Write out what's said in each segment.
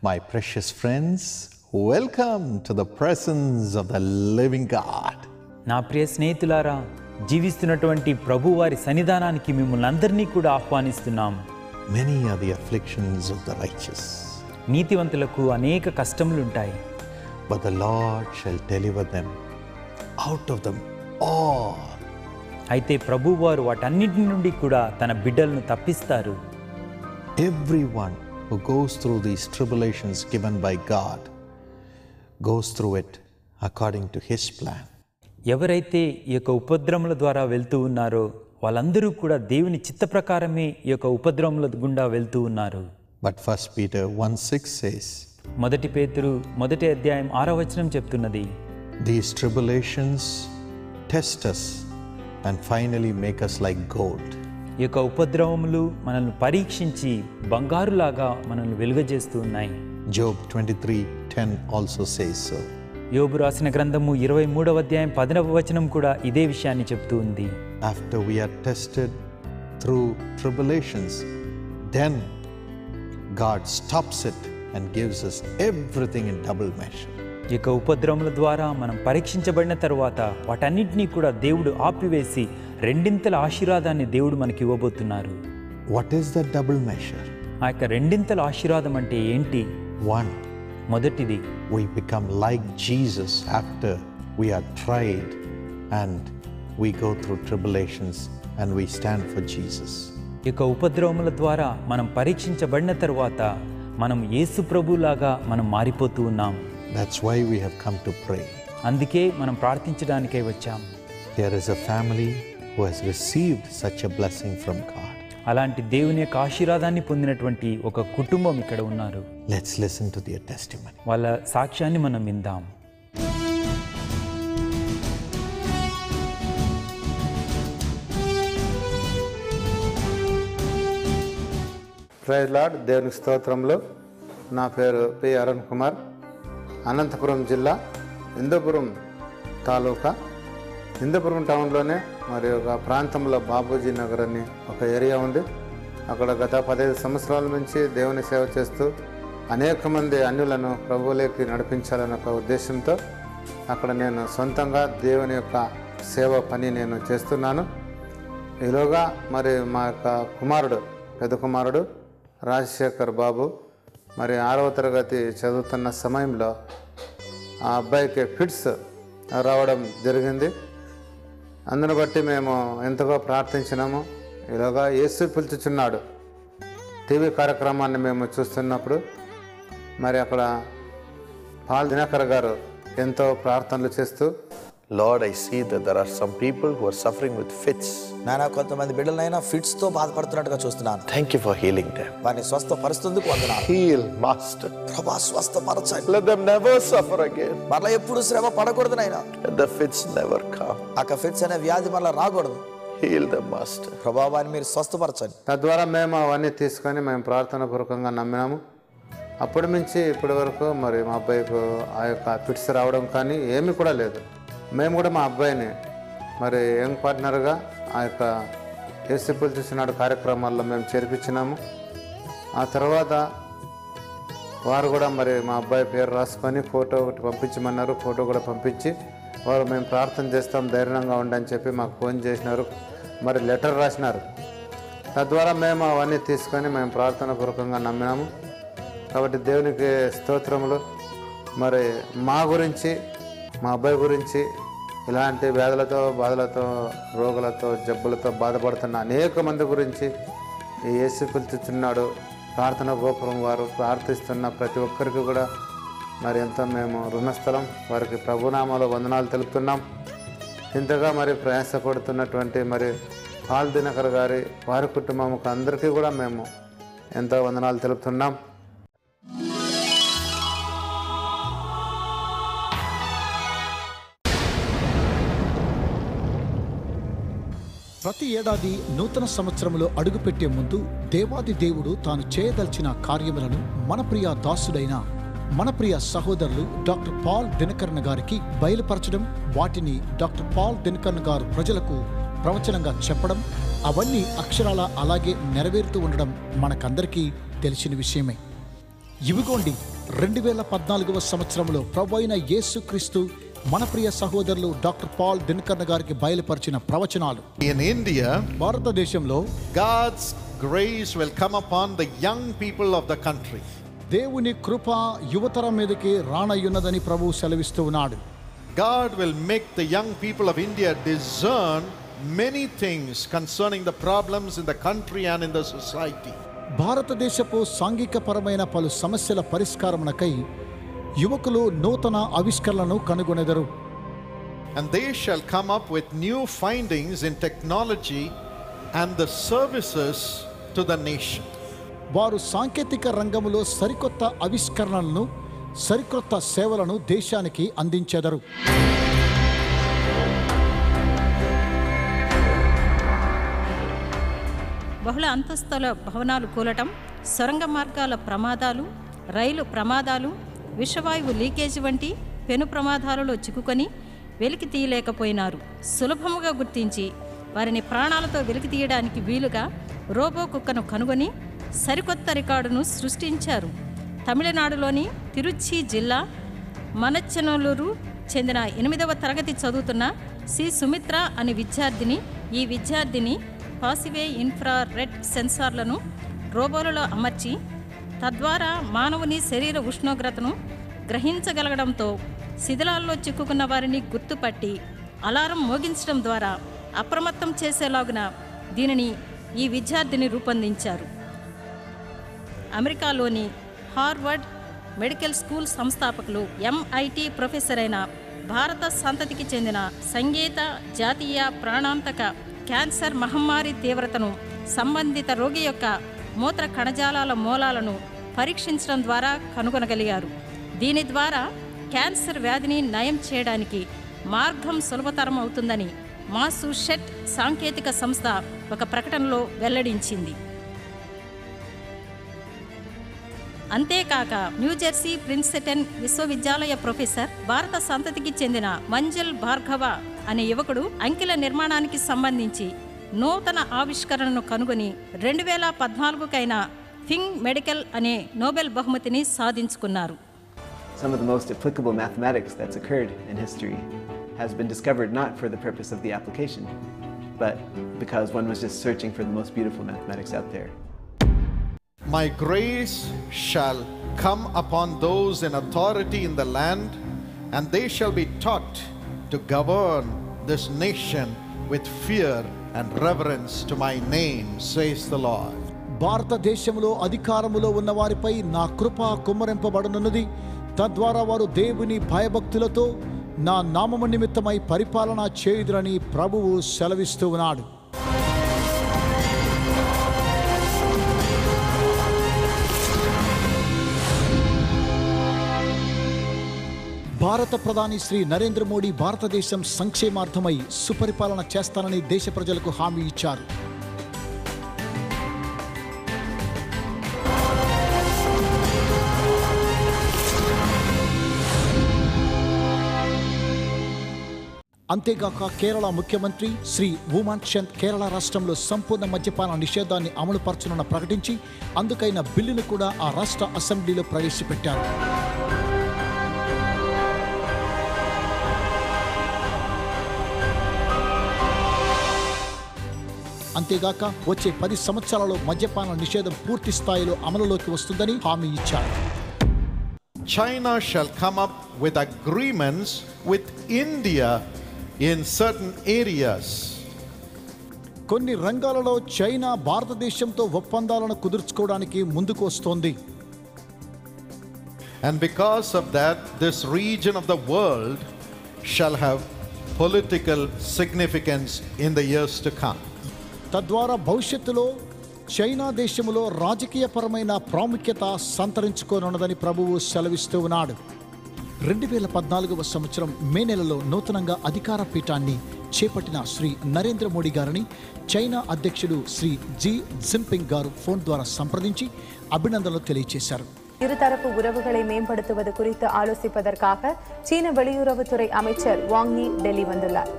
My precious friends, welcome to the presence of the living God. నా ప్రియ స్నేహితులారా, జీవిస్తున్నటువంటి ప్రభువారి సన్నిధానానికి మిమ్మల్ని అందరినీ కూడా ఆహ్వానిస్తున్నాం. Many are the afflictions of the righteous, నీతివంతులకు అనేక కష్టములుంటాయి, but the Lord shall deliver them out of them all. అయితే ప్రభువారు వాటన్నిటి నుండి కూడా తన బిడ్డలను తప్పిస్తారు. Everyone who goes through these tribulations given by God goes through it according to His plan. ఎవరైతే ఈ యొక్క ఉపద్రవముల ద్వారా వెళ్తూ ఉన్నారో వాళ్ళందరూ కూడా దేవుని చిత్త ప్రకారమే ఈ యొక్క ఉపద్రవముల గుండా వెళ్తూ ఉన్నారు. But 1 Peter 1:6 says, మొదటి పేతురు 1వ అధ్యాయం 6వ వచనం చెప్తున్నది, these tribulations test us and finally make us like gold. ఈ యొక్క ఉపద్రవములు మనల్ని పరీక్షించి బంగారులాగా మనల్ని వెలుగజేస్తూ ఉన్నాయి. Job 23:10 also says so. యోబు రాసిన గ్రంథము 23వ అధ్యాయం 10వ వచనం కూడా ఇదే విషయాన్ని చెప్తూ ఉంది. After we are tested through tribulations, then God stops it and gives us everything in double measure. ఈ యొక్క ఉపద్రవముల ద్వారా మనం పరీక్షించబడిన తర్వాత వాటన్నిటినీ కూడా దేవుడు ఆపివేసి రెండింతల ఆశీర్వాదాన్ని దేవుడు మనకి ఇవ్వబోతున్నారు. What is the double measure? ఆ యొక్క రెండింతల ఆశీర్వాదం అంటే ఏంటి? 1, మొదటిది, we become like Jesus after we are tried and we go through tribulations and we stand for Jesus. ఈ యొక్క ఉపద్రవముల ద్వారా మనం పరీక్షించబడిన తర్వాత మనం యేసు ప్రభులాగా మనం మారిపోతూ ఉన్నాం. That's why we have come to pray. అందుకే మనం ప్రార్థించడానికే వచ్చాం. There is a family who has received such a blessing from God. అలాంటి దేవుని యొక్క ఆశీర్వాదాన్ని పొందినటువంటి ఒక కుటుంబం ఇక్కడ ఉన్నారు. Let's listen to their testimony. వాళ్ళ సాక్ష్యాన్ని మనం విందాం. Praise Lord. దేవునికి స్తోత్రములు. నా పేరు పి అరుణ్ కుమార్. అనంతపురం జిల్లా, హిందూపురం తాలూకా, హిందూపురం టౌన్లోనే మరి ఒక ప్రాంతంలో బాబూజీ నగర్ అని ఒక ఏరియా ఉంది. అక్కడ గత 15 సంవత్సరాల నుంచి దేవుని సేవ చేస్తూ అనేక మంది అన్యులను ప్రభువులోకి నడిపించాలనే ఒక ఉద్దేశంతో అక్కడ నేను సొంతంగా దేవుని యొక్క సేవ పని నేను చేస్తున్నాను. ఈలోగా మరి మా యొక్క కుమారుడు, పెద్ద కుమారుడు రాజశేఖర్ బాబు మరి 6వ తరగతి చదువుతున్న సమయంలో ఆ అబ్బాయికి ఫిట్స్ రావడం జరిగింది. అందును బట్టి మేము ఎంతగా ప్రార్థించినాము. ఇలాగా యేసు పిలుచుచున్నాడు టీవీ కార్యక్రమాన్ని మేము చూస్తున్నప్పుడు మరి అక్కడ పాల్ దినకర్ గారు ఎంతో ప్రార్థనలు చేస్తూ, Lord, I see that there are some people who are suffering with fits. నానా కొంతమంది బిడ్డలైనా ఫిట్స్ తో బాధపడుతున్నట్టుగా చూస్తున్నాను. Thank you for healing them. వారిని స్వస్థపరుస్తుంది వందనాలు. Heal, Master. ప్రభా స్వస్థపరచండి. Let them never suffer again. మరలా ఎప్పుడు శ్రమ పడకూడదు నాయనా. Let the fits never come. ఆ ఫిట్స్ అనే వ్యాధి మరలా రాకూడదు. Heal them, Master. ప్రభా వారిని మీరు స్వస్థపరచండి. తద్వారా మేము అవన్నీ తీసుకొని మేము ప్రార్థన పూర్వకంగా నమ్మినాము. అప్పటి నుంచి ఇప్పటి వరకు మరి మా అబ్బాయికి ఆ యొక్క ఫిట్స్ రావడం కానీ ఏమీ కూడా లేదు. మేము కూడా మా అబ్బాయిని మరి యంగ్ పార్ట్నర్గా ఆ యొక్క యేసు పిలుచుచున్నాడు కార్యక్రమాల్లో మేము చేర్పించినాము. ఆ తర్వాత వారు కూడా మరి మా అబ్బాయి పేరు రాసుకొని ఫోటో ఒకటి పంపించమన్నారు. ఫోటో కూడా పంపించి వారు మేము ప్రార్థన చేస్తాం, ధైర్యంగా ఉండని చెప్పి మాకు ఫోన్ చేసినారు. మరి లెటర్ రాసినారు. తద్వారా మేము అవన్నీ తీసుకొని మేము ప్రార్థన పూర్వకంగా నమ్మినాము. కాబట్టి దేవునికి స్తోత్రములు. మరి మా గురించి, మా అబ్బాయి గురించి, ఇలాంటి వ్యాధులతో, బాధలతో, రోగులతో, జబ్బులతో బాధపడుతున్న అనేక మంది గురించి ఈ యేసు పిలుచుచున్నాడు ప్రార్థన గోపురం వారు ప్రార్థిస్తున్న ప్రతి ఒక్కరికి కూడా మరి ఎంతో మేము రుణస్థలం. వారికి ప్రభునామాలో వందనాలు తెలుపుతున్నాం. ఇంతగా మరి ప్రయాసపడుతున్నటువంటి మరి పాల్ దినకర్ గారి వారి కుటుంబంకు అందరికీ కూడా మేము ఎంతో వందనాలు తెలుపుతున్నాం. ప్రతి ఏడాది నూతన సంవత్సరంలో అడుగుపెట్టే ముందు దేవాది దేవుడు తాను చేయదలిచిన కార్యములను మన ప్రియ దాసుడైన మన ప్రియ సహోదరులు డాక్టర్ పాల్ దినకరన్ గారికి బయలుపరచడం, వాటిని డాక్టర్ పాల్ దినకరన్ గారు ప్రజలకు ప్రవచనంగా చెప్పడం, అవన్నీ అక్షరాల అలాగే నెరవేరుతూ ఉండడం మనకందరికీ తెలిసిన విషయమే. ఇవిగోండి 2014వ సంవత్సరంలో ప్రభువైన యేసుక్రీస్తు మన ప్రియ సహోదరులు డాక్టర్ పాల్ దినకర్ణ గారికి బయలుపరిచిన ప్రవచనాలు. In India, భారతదేశంలో God's grace will come upon the young people of the country. దేవుని కృప యువతరం మీదకి రానయ్యున్నదని ప్రభువు సెలవిస్తూ ఉన్నాడు. God will make the young people of India discern many things concerning the problems in the country and in the society. భారతదేశపు సాంఘికపరమైన పలు సమస్యల పరిష్కారమునకై యువకులు నూతన ఆవిష్కరణలను కనుగొనెదరు. And they shall come up with new findings in technology and the services to the nation. వారు సాంకేతిక రంగంలో సరికొత్త ఆవిష్కరణలను సరికొత్త సేవలను దేశానికి అందించెదరు. బహుళ అంతస్తుల భవనాలు కూలటం, సొరంగ మార్గాల ప్రమాదాలు, రైలు ప్రమాదాలు, విషవాయువు లీకేజీ వంటి పెను ప్రమాదాలలో చిక్కుకొని వెలికి తీయలేకపోయినారు. సులభముగా గుర్తించి వారిని ప్రాణాలతో వెలికి తీయడానికి వీలుగా రోబో కుక్కను కనుగొని సరికొత్త రికార్డును సృష్టించారు. తమిళనాడులోని తిరుచి జిల్లా మనచ్చనల్లూరు చెందిన 8వ తరగతి చదువుతున్న సి సుమిత్ర అనే విద్యార్థిని. ఈ విద్యార్థిని పాసివే ఇన్ఫ్రారెడ్ సెన్సార్లను రోబోలలో అమర్చి తద్వారా మానవుని శరీర ఉష్ణోగ్రతను గ్రహించగలగడంతో శిథిలాల్లో చిక్కుకున్న వారిని గుర్తుపట్టి అలారం మోగించడం ద్వారా అప్రమత్తం చేసేలాగున ఈ విద్యార్థిని రూపొందించారు. అమెరికాలోని హార్వర్డ్ మెడికల్ స్కూల్ సంస్థాపకులు, MIT ప్రొఫెసర్ అయిన భారత సంతతికి చెందిన సంగీత జాతీయ ప్రాణాంతక క్యాన్సర్ మహమ్మారి తీవ్రతను సంబంధిత రోగి యొక్క మూత్ర కణజాలాల మూలాలను పరీక్షించడం ద్వారా కనుగొనగలిగారు. దీని ద్వారా క్యాన్సర్ వ్యాధిని నయం చేయడానికి మార్గం సులభతరం అవుతుందని మాసూసెట్ సాంకేతిక సంస్థ ఒక ప్రకటనలో వెల్లడించింది. అంతేకాక న్యూజెర్సీ ప్రిన్స్టన్ విశ్వవిద్యాలయ ప్రొఫెసర్, భారత సంతతికి చెందిన మంజల్ భార్గవ అనే యువకుడు అంకెల నిర్మాణానికి సంబంధించి నూతన ఆవిష్కరణను కనుగొని 2014కైనా ఫింగ్ మెడికల్ అనే నోబెల్ బహుమతిని సాధించుకున్నారు. Some of the most applicable mathematics that's occurred in history has been discovered not for the purpose of the application, but because one was just searching for the most beautiful mathematics out there. My grace shall come upon those in authority in the land, and they shall be taught to govern this nation with fear and reverence to my name, says the Lord. భారతదేశంలో అధికారములో ఉన్న వారిపై నా కృప కుమ్మరింపబడనున్నది. తద్వారా వారు దేవుని భయభక్తులతో నా నామము నిమిత్తమై పరిపాలన చేయుదురని ప్రభువు సెలవిస్తూ ఉన్నాడు. భారత ప్రధాని శ్రీ నరేంద్ర మోడీ భారతదేశం సంక్షేమార్థమై సుపరిపాలన చేస్తానని దేశ ప్రజలకు హామీ ఇచ్చారు. అంతేగాక కేరళ ముఖ్యమంత్రి శ్రీ ఉమాన్ చంద్ కేరళ రాష్ట్రంలో సంపూర్ణ మద్యపాన నిషేధాన్ని అమలుపరచనున్న ప్రకటించి అందుకైన బిల్లును కూడా ఆ రాష్ట్ర అసెంబ్లీలో ప్రవేశపెట్టారు. అంతేగాక వచ్చే 10 సంవత్సరాలలో మద్యపాన నిషేధం పూర్తి స్థాయిలో అమలులోకి వస్తుందని హామీ ఇచ్చారు. China shall come up with agreements with India in certain areas. కొన్ని రంగాలలో చైనా భారతదేశంతో ఒప్పందాలను కుదుర్చుకోవడానికి ముందుకు వస్తోంది. And because of that, this region of the world shall have political significance in the years to come. తద్వారా భవిష్యత్తులో చైనా దేశంలో రాజకీయపరమైన ప్రాముఖ్యత సంతరించుకోనున్నదని ప్రభువు సెలవిస్తూ ఉన్నాడు. 2014వ సంవత్సరం మే నెలలో నూతనంగా అధికార పీఠాన్ని చేపట్టిన శ్రీ నరేంద్ర మోడీ గారిని చైనా అధ్యక్షుడు శ్రీ జీ జిన్పింగ్ గారు ఫోన్ ద్వారా సంప్రదించి அபிநந்தனలు తెలియజేశారు. இருதரப்பு உறவுகளை மேம்படுத்துவது குறித்து ஆலோசிப்பதற்காக சீன வெளியுறவுத்துறை அமைச்சர் வாங் யி டெல்லி வந்துள்ளார்.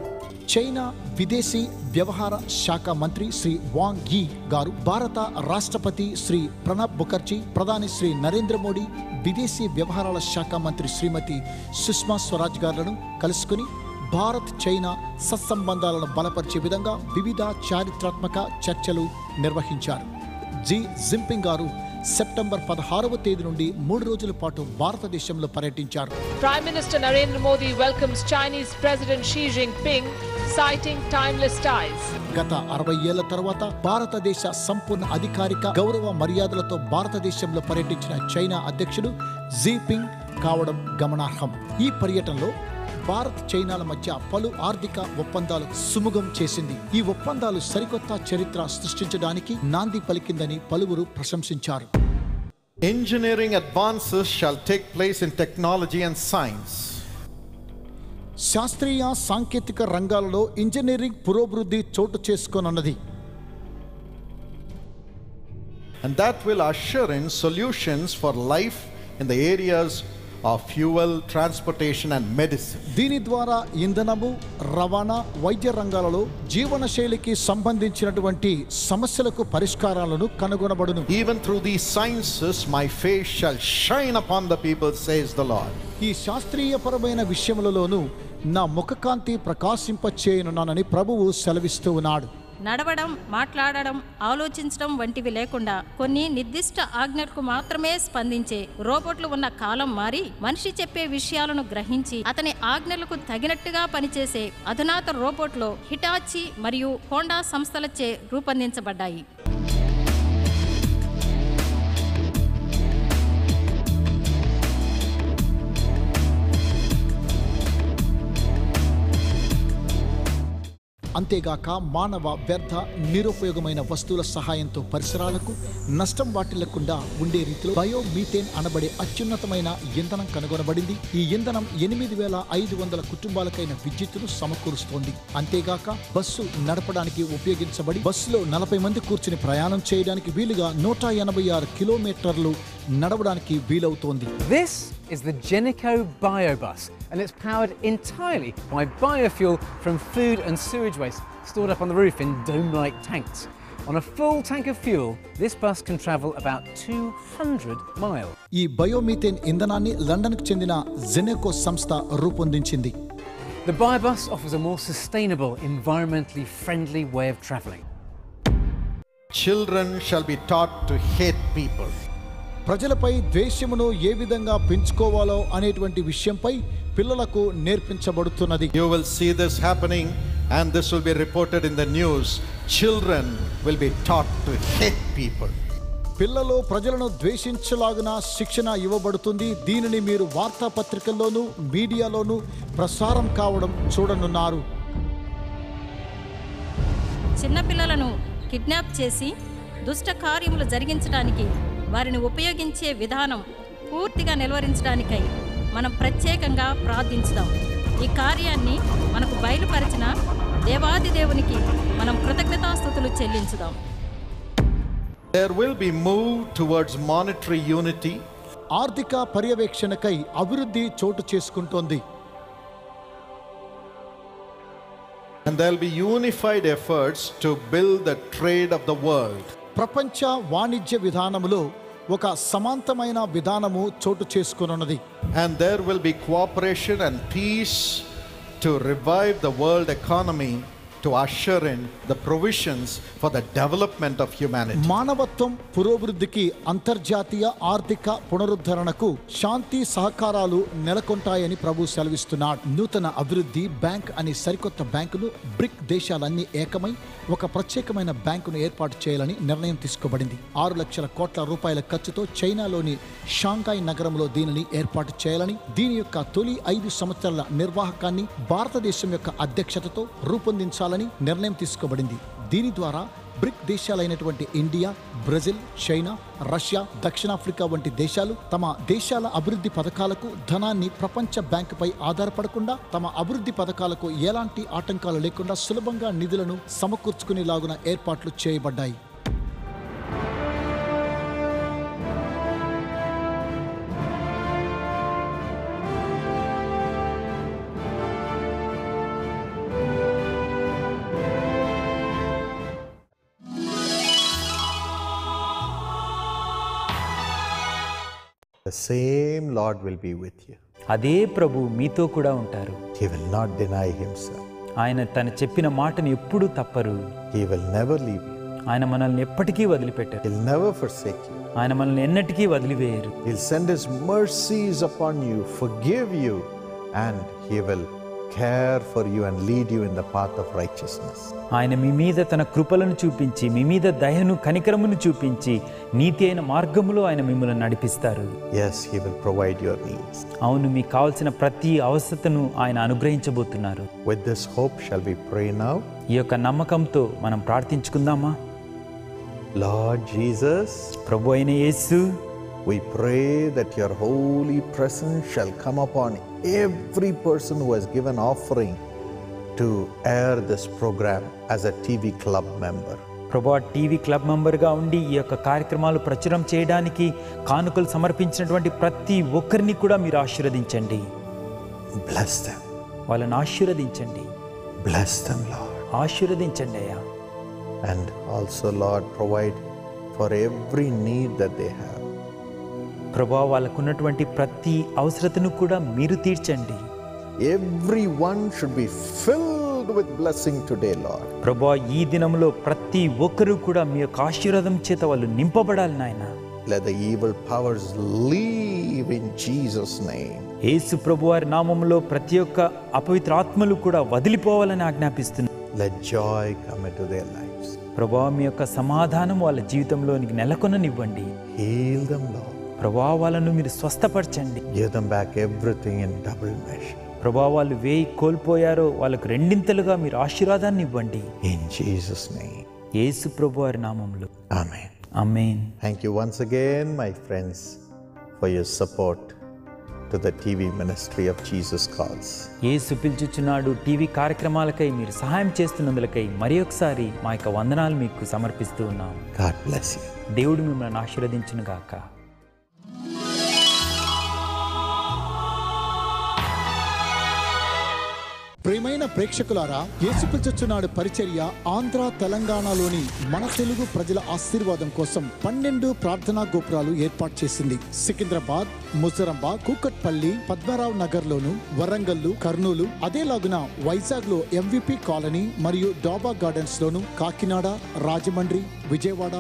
చైనా విదేశీ వ్యవహార శాఖ మంత్రి శ్రీ వాంగ్ యీ గారు, భారత రాష్ట్రపతి శ్రీ ప్రణబ్ ముఖర్జీ, ప్రధాని శ్రీ నరేంద్ర మోడీ, విదేశీ వ్యవహారాల శాఖ మంత్రి శ్రీమతి సుష్మా స్వరాజ్ గారులను కలుసుకుని భారత్ చైనా సత్సంబంధాలను బలపరిచే విధంగా వివిధ చారిత్రాత్మక చర్చలు నిర్వహించారు. జీ జిన్పింగ్ గారు సెప్టెంబర్ 16వ తేదీ నుండి 3 రోజుల పాటు భారతదేశంలో పర్యటించారు. Prime Minister Narendra Modi welcomes Chinese President Xi Jinping, citing timeless ties. గత 60 ఏళ్ల తర్వాత భారతదేశ సంపూర్ణ అధికారిక గౌరవ మర్యాదలతో భారతదేశంలో పర్యటించిన చైనా అధ్యక్షుడు జిన్పింగ్ కావడం గమనార్హం. ఈ పర్యటనలో భారత్ చైనాల మధ్య పలు ఆర్థిక ఒప్పందాలు సుముఖం చేసింది. ఈ ఒప్పందాలు సరికొత్త చరిత్ర సృష్టించడానికి నాంది పలికిందని పలువురు ప్రశంసించారు. Engineering advances shall take place in technology and science. శాస్త్రీయ సాంకేతిక రంగాలలో ఇంజనీరింగ్ పురోభివృద్ధి చోటు చేసుకోనున్నది. And that will usher in solutions for life in the areas of fuel, transportation and medicine. దీని ద్వారా ఇంధనము, రవాణా, వైద్య రంగాలలో జీవనశైలికి సంబంధించినటువంటి సమస్యలకు పరిష్కారాలను కనుగొనబడును. Even through these sciences my face shall shine upon the people, says the Lord. ఈ శాస్త్రీయపరమైన విషయములలోనూ నా ముఖకాంతి ప్రకాశింపచేయనున్నానని ప్రభువు సెలవిస్తూ ఉన్నాడు. నడవడం, మాట్లాడడం, ఆలోచించడం వంటివి లేకుండా కొన్ని నిర్దిష్ట ఆజ్ఞలకు మాత్రమే స్పందించే రోబోట్లు ఉన్న కాలం మారి మనిషి చెప్పే విషయాలను గ్రహించి అతని ఆజ్ఞలకు తగినట్టుగా పనిచేసే అధునాత రోబోట్లు హిటాచి మరియు హోండా సంస్థలచే రూపొందించబడ్డాయి. అంతేగాక మానవ వ్యర్థ నిరుపయోగమైన వస్తువుల సహాయంతో పరిసరాలకు నష్టం వాటిల్లకుండా ఉండే రీతిలో బయోమీథేన్ అనబడే అత్యున్నతమైన ఇంధనం కనుగొనబడింది. ఈ ఇంధనం 8500 కుటుంబాలకైన విద్యుత్తును సమకూరుస్తోంది. అంతేగాక బస్సు నడపడానికి ఉపయోగించబడి బస్సులో 40 మంది కూర్చుని ప్రయాణం చేయడానికి వీలుగా 186 కిలోమీటర్లు నడవడానికి వీలవుతోంది. This is the Genico Biobus, and it's powered entirely by biofuel from food and sewage waste stored up on the roof in dome-like tanks. On a full tank of fuel, this bus can travel about 200 miles. ఈ biomethane ఇంధనాన్ని లండన్కు చెందిన జెనెకో సంస్థ రూపొందించింది. The Biobus offers a more sustainable, environmentally friendly way of travelling. Children shall be taught to hate people. ప్రజలపై ద్వేషమును ఏ విధంగా పెంచుకోవాలో అనేటువంటి విషయంపై పిల్లలకు నేర్పించబడుతున్నది. You will see this happening and this will be reported in the news. Children will be taught to hate people. పిల్లలు ప్రజలను ద్వేషించలాగున శిక్షణ ఇవ్వబడుతుంది. దీనిని మీరు వార్తాపత్రికల్లోనూ మీడియాలోనూ ప్రసారం కావడం చూడనున్నారు. చిన్నపిల్లలను కిడ్నాప్ చేసి దుష్ట కార్యములు జరిగించడానికి వారిని ఉపయోగించే విధానం పూర్తిగా నిలువరించడానికై మనం ప్రత్యేకంగా ప్రార్థించుదాం. ఈ కార్యాన్ని మనకు బయలుపరిచిన దేవాది దేవునికి మనం కృతజ్ఞతాస్తుతులు చెల్లించుదాం. There will be move towards monetary unity. ఆర్థిక పర్యవేక్షణకై అభివృద్ధి చోటు చేసుకుంటోంది. And there will be unified efforts to build the trade of the world. ప్రపంచ వాణిజ్య విధానములో ఒక సమాంతమైన విధానము చోటు చేసుకొనున్నది. And there will be cooperation and peace to revive the world economy, to usher in the provisions for the development of humanity. మానవత్వం పురోభివృద్ధికి అంతర్జాతీయ ఆర్థిక పునరుద్ధరణకు శాంతి సహకారాలు నెలకొంటాయని ప్రభు సెలవిస్తున్నాడు. నూతన అభివృద్ధి బ్యాంక్ అనే సరికొత్త బ్యాంకును బ్రిక్ దేశాలన్నీ ఏకమై ఒక ప్రత్యేకమైన బ్యాంకును ఏర్పాటు చేయాలని నిర్ణయం తీసుకోబడింది. 6 లక్షల కోట్ల రూపాయల ఖర్చుతో చైనాలోని షాంఘాయ్ నగరంలో దీనిని ఏర్పాటు చేయాలని, దీని యొక్క తొలి 5 సంవత్సరాల నిర్వాహకాన్ని భారతదేశం యొక్క అధ్యక్షతతో రూపొందించాలని నిర్ణయం తీసుకోబడింది. దీని ద్వారా బ్రిక్ దేశాలైనటువంటి ఇండియా, బ్రెజిల్, చైనా, రష్యా, దక్షిణాఫ్రికా వంటి దేశాలు తమ దేశాల అభివృద్ధి పథకాలకు ధనాన్ని ప్రపంచ బ్యాంకుపై ఆధారపడకుండా తమ అభివృద్ధి పథకాలకు ఎలాంటి ఆటంకాలు లేకుండా సులభంగా నిధులను సమకూర్చుకునేలాగున ఏర్పాట్లు చేయబడ్డాయి. The same Lord will be with you. అదే ప్రభు మీతో కూడా ఉంటారు. He will not deny himself. ఆయన తను చెప్పిన మాటను ఎప్పుడూ తప్పరు. He will never leave you. ఆయన మనల్ని ఎప్పటికీ వదిలిపెట్టరు. He'll never forsake you. ఆయన మనల్ని ఎన్నటికీ వదిలివేయరు. He'll send his mercies upon you, forgive you, and he will care for you and lead you in the path of righteousness. ఆయన మీ మీద తన కృపలను చూపించి, మీ మీద దయను కనికరమును చూపించి, నీతి అయిన మార్గములో ఆయన మిమ్మల్ని నడిపిస్తారు. Yes, he will provide your needs. అవును, మీకు కావాల్సిన ప్రతి అవసరతను ఆయన అనుగ్రహించబోతున్నారు. With this hope shall we pray now? ఈ యొక్క నమ్మకంతో మనం ప్రార్థించుకుందామా? Lord Jesus, ప్రభు అయిన యేసు, we pray that your holy presence shall come upon every person who has given offering to air this program as a TV club member. Prabhu TV club మెంబర్గా ఉండి ఈ యొక్క కార్యక్రమాలు ప్రచురం చేయడానికి కానుకలు సమర్పించినటువంటి ప్రతి ఒక్కరిని కూడా మీరు ఆశీర్వదించండి. Bless them. వాళ్ళని ఆశీర్వదించండి. Bless them, Lord. ఆశీర్వదించండి అయ్యా. And also, Lord, provide for every need that they have. ప్రభా, వాళ్ళకున్నటువంటి ప్రతి అవసరతను కూడా మీరు తీర్చండి. Everyone should be filled with blessing today, Lord. ప్రభా, ఈ దినంలో ప్రతి ఒక్కరూ కూడా మీ యొక్క ఆశీర్వాదం చేత వాళ్ళు నింపబడాలి నాయన. Let the evil powers leave in Jesus' name. యేసు ప్రభువారి నామములో ప్రతి ఒక్క అపవిత్ర ఆత్మలు కూడా వదిలిపోవాలని ఆజ్ఞాపిస్తున్నాను. Let joy come into their lives. ప్రభా, మీ యొక్క సమాధానం వాళ్ళ జీవితంలోనికి నెలకొననివ్వండి. Heal them, Lord. ప్రభా, వాళ్ళను మీరు స్వస్థపరచండి. Give them back everything in double measure. ప్రభా, వాళ్ళు వేయి కోల్పోయారో వాళ్ళకు రెండింతలుగా మీరు ఆశీర్వాదాన్ని ఇవ్వండి. In Jesus' name. యేసు ప్రభువారి నామములో. Amen. Amen. Thank you once again, my friends, for your support to the TV ministry of Jesus Calls. యేసు పిలుచుచున్నాడు టీవీ కార్యక్రమాలకై మీరు సహాయం చేస్తున్నందులకై మరి ఒకసారి మా యొక్క వందనాలు మీకు సమర్పిస్తూ ఉన్నాం. God bless you. దేవుడు మిమ్మల్ని ఆశీర్వదించును గాక. ప్రియమైన ప్రేక్షకులారా, యేసు పిలుచుచున్నాడు పరిచర్య ఆంధ్ర తెలంగాణలోని మన తెలుగు ప్రజల ఆశీర్వాదం కోసం 12 ప్రార్థనా గోపురాలు ఏర్పాటు చేసింది. సికింద్రాబాద్, ముజరాబాద్, కూకట్పల్లి, పద్మరావు నగర్ లోను, వరంగల్లు, కర్నూలు, అదేలాగున వైజాగ్ లో MVP కాలనీ మరియు డాబా గార్డెన్స్ లోను, కాకినాడ, రాజమండ్రి, విజయవాడ,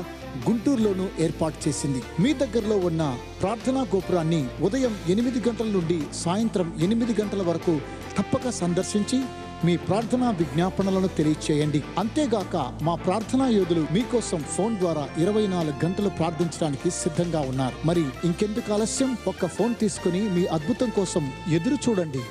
గుంటూరులోను ఏర్పాటు చేసింది. మీ దగ్గరలో ఉన్న ప్రార్థనా గోపురాన్ని ఉదయం 8 గంటల నుండి సాయంత్రం 8 గంటల వరకు తప్పక సందర్శించి మీ ప్రార్థనా విజ్ఞాపనలను తెలియచేయండి. అంతేగాక మా ప్రార్థనా యోధులు మీకోసం ఫోన్ ద్వారా 24 గంటలు ప్రార్థించడానికి సిద్ధంగా ఉన్నారు. మరి ఇంకెందుకు ఆలస్యం? ఒక్క ఫోన్ తీసుకుని మీ అద్భుతం కోసం ఎదురు చూడండి.